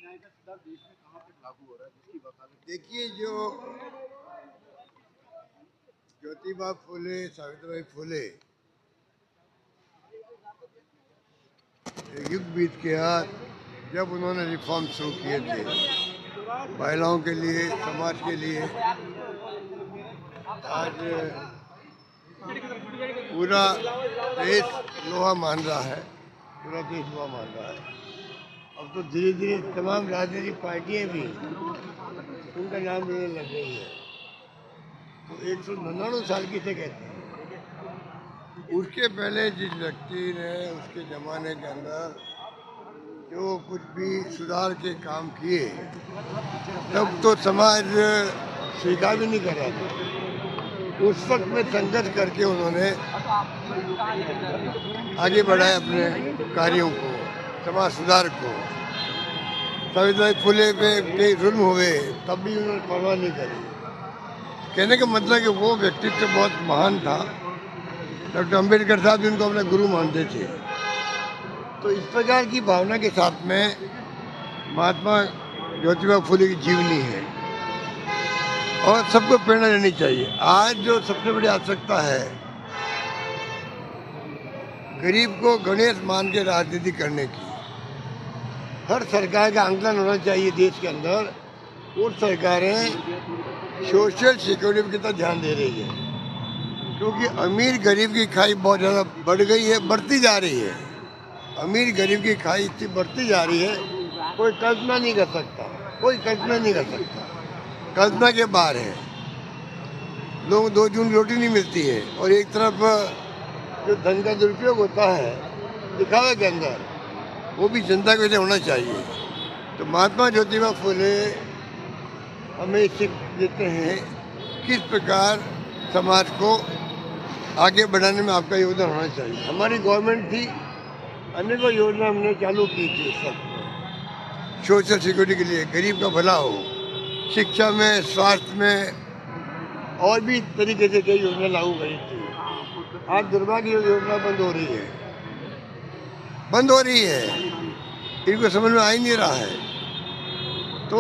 न्याय का सिद्धांत देश में कहाँ तक लागू हो रहा है, जिसकी वकालत। देखिए, जो ज्योतिबा फुले, सावित्रीबाई फुले युग बीत गया जब उन्होंने रिफॉर्म शुरू किए थे महिलाओं के लिए, समाज के लिए। आज पूरा देश लोहा मान रहा है, पूरा देश लोहा मान रहा है। अब तो धीरे धीरे तमाम राजनीतिक पार्टियां भी उनका नाम लेने लग गई है। तो 199 साल की से कहते हैं। उसके पहले जिस व्यक्ति ने उसके ज़माने के अंदर जो कुछ भी सुधार के काम किए, तब तो समाज स्वीकार भी नहीं कर रहा था। उस वक्त में संघर्ष करके उन्होंने आगे बढ़ाया अपने कार्यों को, समाज सुधार को। सावित्रीबाई फुले पे कई जुल्म हुए, तब भी उन्होंने परवाह नहीं करी। कहने का मतलब कि वो व्यक्तित्व बहुत महान था। डॉक्टर अम्बेडकर साहब भी उनको अपने गुरु मानते थे। तो इस प्रकार की भावना के साथ में महात्मा ज्योतिबा फुले की जीवनी है और सबको प्रेरणा लेनी चाहिए। आज जो सबसे बड़ी आवश्यकता है, गरीब को गणेश मान के राजनीति करने की। हर सरकार का आंकलन होना चाहिए देश के अंदर। और सरकारें सोशल सिक्योरिटी की तरफ ध्यान दे रही है, क्योंकि अमीर गरीब की खाई बहुत ज़्यादा बढ़ गई है, बढ़ती जा रही है। अमीर गरीब की खाई इतनी बढ़ती जा रही है, कोई कल्पना नहीं कर सकता, कोई कल्पना नहीं कर सकता, कल्पना के बाहर है। लोग 2 जून रोटी नहीं मिलती है, और एक तरफ जो धन का दुरुपयोग होता है दिखावे के अंदर, वो भी जनता के लिए होना चाहिए। तो महात्मा ज्योतिबा फुले हमें सीख देते हैं किस प्रकार समाज को आगे बढ़ाने में आपका योगदान होना चाहिए। हमारी गवर्नमेंट थी, अनेकों योजना हमने चालू की थी सब सोशल सिक्योरिटी के लिए, गरीब का भला हो, शिक्षा में, स्वास्थ्य में, और भी तरीके से कई योजना लागू करी थी। आज दुर्भाग्य योजना बंद हो रही है, इनको समझ में आ ही नहीं रहा है। तो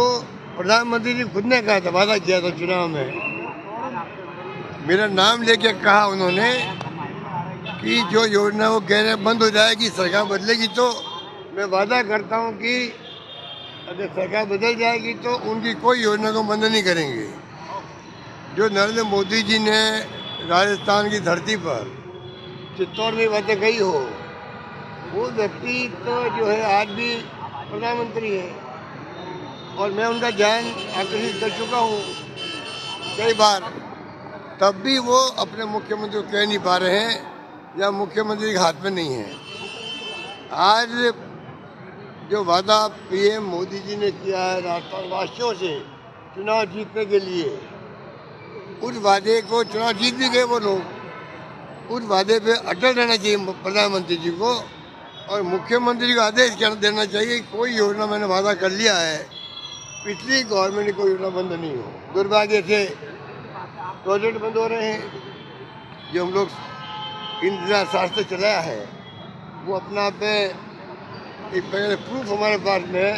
प्रधानमंत्री जी खुद ने कहा था, वादा किया था चुनाव में, मेरा नाम लेके कहा उन्होंने कि जो योजना वो कह रहे बंद हो जाएगी, सरकार बदलेगी, तो मैं वादा करता हूँ कि अगर सरकार बदल जाएगी तो उनकी कोई योजना को बंद नहीं करेंगे। जो नरेंद्र मोदी जी ने राजस्थान की धरती पर चित्तौड़ में बातें कही हो, वो व्यक्ति तो जो है आज भी प्रधानमंत्री है, और मैं उनका ध्यान आकर्षित कर चुका हूँ कई बार। तब भी वो अपने मुख्यमंत्री को कह नहीं पा रहे हैं, या मुख्यमंत्री के हाथ में नहीं है। आज जो वादा पीएम मोदी जी ने किया है राजस्थान वासियों से चुनाव जीतने के लिए, उस वादे को, चुनाव जीत भी गए वो लोग, उस वादे पे अटल रहना चाहिए प्रधानमंत्री जी को, और मुख्यमंत्री को आदेश देना चाहिए कोई योजना मैंने वादा कर लिया है, पिछली गवर्नमेंट की कोई योजना बंद नहीं हो। दुर्भाग्य से प्रोजेक्ट बंद हो रहे हैं। जो हम लोग इंतजार शास्त्र चलाया है, वो अपना पे एक पहले प्रूफ हमारे पास में है,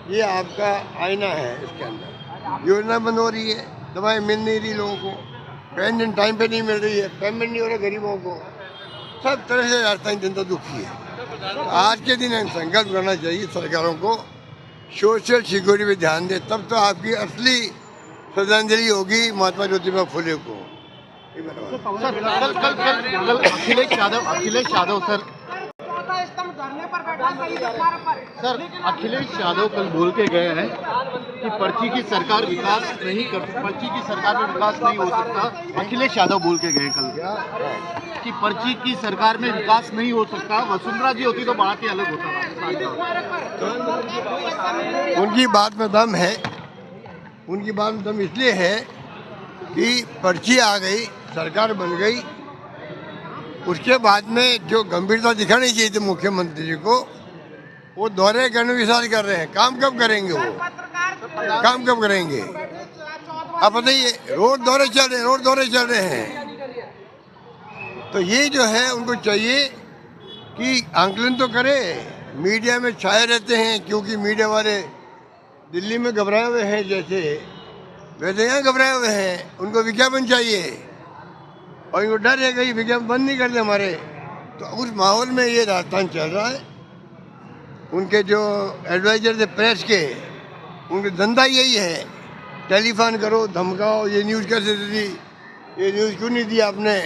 ये आपका आईना है। इसके अंदर योजना बंद हो रही है, दवाएं मिल नहीं रही लोगों को, पेंशन टाइम पे नहीं मिल रही है, पेमेंट नहीं हो रहा गरीबों को, सब तरह से राजस्थान जनता दुखी है। तो आज के दिन संकल्प करना चाहिए सरकारों को, सोशल सिक्योरिटी पे ध्यान दे, तब तो आपकी असली श्रद्धांजलि होगी महात्मा ज्योतिबा फुले को। कल अखिलेश यादव सर अखिलेश यादव कल बोल के गए हैं कि पर्ची की सरकार में विकास नहीं हो सकता। अखिलेश यादव बोल के गए कल कि पर्ची की सरकार में विकास नहीं हो सकता, वसुंधरा जी होती तो बात ही अलग होता। उनकी बात में दम है, उनकी बात में दम इसलिए है कि पर्ची आ गई, सरकार बन गई, उसके बाद में जो गंभीरता दिखानी चाहिए थी मुख्यमंत्री जी को, वो दौरे करने विचार कर रहे हैं। काम कब करेंगे वो, काम कब करेंगे? आप बताइए, रोड दौरे चल रहे हैं। तो ये जो है उनको चाहिए कि आंकलन तो करे। मीडिया में छाए रहते हैं, क्योंकि मीडिया वाले दिल्ली में घबराए हुए हैं जैसे, वैसे यहाँ घबराए हुए हैं। उनको विज्ञापन चाहिए और इनको डर है कहीं विज्ञापन बंद नहीं कर दे हमारे। तो उस माहौल में ये राजस्थान चल रहा है। उनके जो एडवाइजर थे प्रेस के, उनका धंधा यही है, टेलीफोन करो, धमकाओ, ये न्यूज़ कैसे दी, ये न्यूज़ क्यों नहीं दी आपने।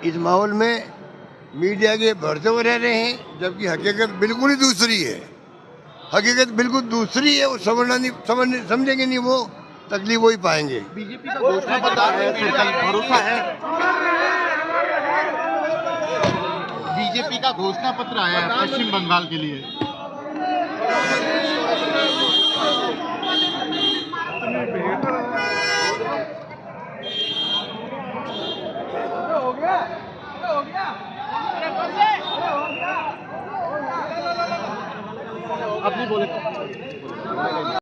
इस माहौल में मीडिया के भरते हुए रह रहे हैं, जबकि हकीकत बिल्कुल ही दूसरी है। हकीकत बिल्कुल दूसरी है। वो समझेंगे नहीं, वो तकलीफ वही पाएंगे। बीजेपी का घोषणा पत्र आया है, कल भरोसा है। बीजेपी का घोषणा पत्र आया है पश्चिम बंगाल के लिए। अपनी बोले